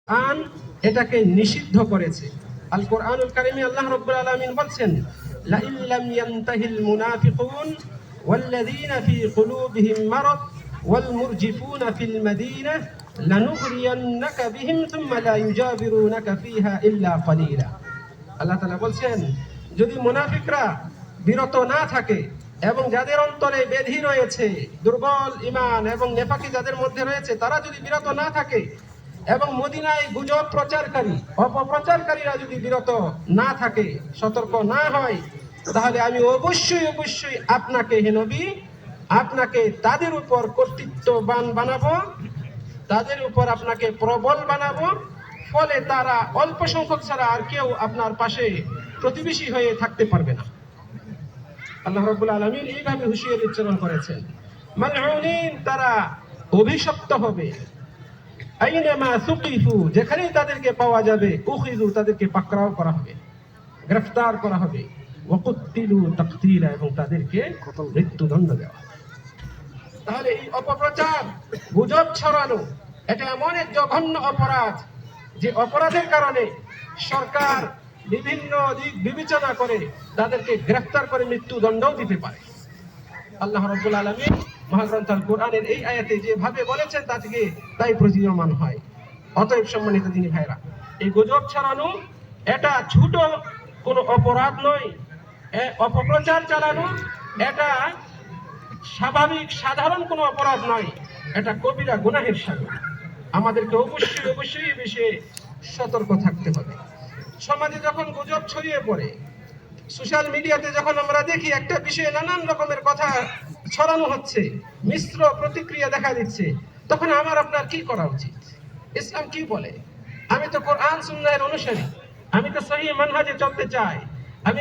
কোরআন এটাকে নিষিদ্ধ করেছে। আল কোরআনুল কারীমে আল্লাহ রাব্বুল আলামিন বলছেন, লা ইন লাম ইয়ানতাহিল মুনাফিকুন ওয়াল্লাযীনা ফী কুলুবিহিম মারাদ ওয়াল মুরজিফুনা ফিল মাদীনাহ লানুগরিয়ান্নাকা বিহিম সুম্মা লা ইউজাবিরুনাকা ফীহা ইল্লা কলিলা। আল্লাহ তাআলা বলছেন, যদি মুনাফিকরা বিরত না থাকে এবং যাদের অন্তরে ব্যাধি রয়েছে, দুর্বল ঈমান এবং নেফাকি যাদের মধ্যে রয়েছে, তারা যদি বিরত না থাকে এবং মদিনায় গুজব প্রচারকারী অপপ্রচারকারীরা যদি বিরত না থাকে, সতর্ক না হয়, তাহলে আমি অবশ্যই আপনাকে হে নবী, আপনাকে তাদের উপর কর্তৃত্ববান বানাবো, তাদের উপর আপনাকে প্রবল বানাবো। ফলে তারা অল্প সংখ্যক ছাড়া আর কেউ আপনার পাশে প্রতিবেশী হয়ে থাকতে পারবে না। আল্লাহ রাব্বুল আলামিন এইভাবে হুঁশিয়ারি উচ্চারণ করেছেন, মালউনিন, তারা অভিশপ্ত হবে। আইনামা সুকিফু, যেখানেই তাদেরকে পাওয়া যাবে, উখিযু, তাদেরকে পাকড়াও করা হবে, গ্রেফতার করা হবে, ওয়াকুতিলু তাকতীলা, এবং তাদেরকে মৃত্যুদণ্ড দেওয়া হবে। তাহলে এই অপপ্রচার, গুজব ছড়ানো, এটা এমন এক জঘন্য অপরাধ যে অপরাধের কারণে সরকার বিভিন্ন দিক বিবেচনা করে তাদেরকে গ্রেফতার করে মৃত্যুদণ্ডও দিতে পারে। আল্লাহ রাব্বুল আলামিন মহাগ্রন্থ আল কোরআনের এই আয়াতে যেভাবে বলেছেন তা থেকে তাই প্রতীয়মান হয়। অতএব সম্মানিত দিনী ভাইরা, এই গুজব ছড়ানো এটা ছোট কোনো অপরাধ নয়। অপপ্রচার চালানো এটা স্বাভাবিক সাধারণ কোনো অপরাধ নয়, এটা কবিরা গুনাহের শামিল। আমাদেরকে অবশ্যই বিষয়ে সতর্ক থাকতে হবে। সমাজে যখন গুজব ছড়িয়ে পড়ে, সোশ্যাল মিডিয়াতে যখন আমরা দেখি একটা বিষয়ে নানান রকমের কথা ছড়ানো হচ্ছে, মিশ্র প্রতিক্রিয়া দেখা দিচ্ছে, তখন আমার আপনার কি করা উচিত? ইসলাম কি বলে? আমি তো কোরআন সুন্নাহের অনুসারী, আমি তো সহিহ মানহাজে চলতে চাই, আমি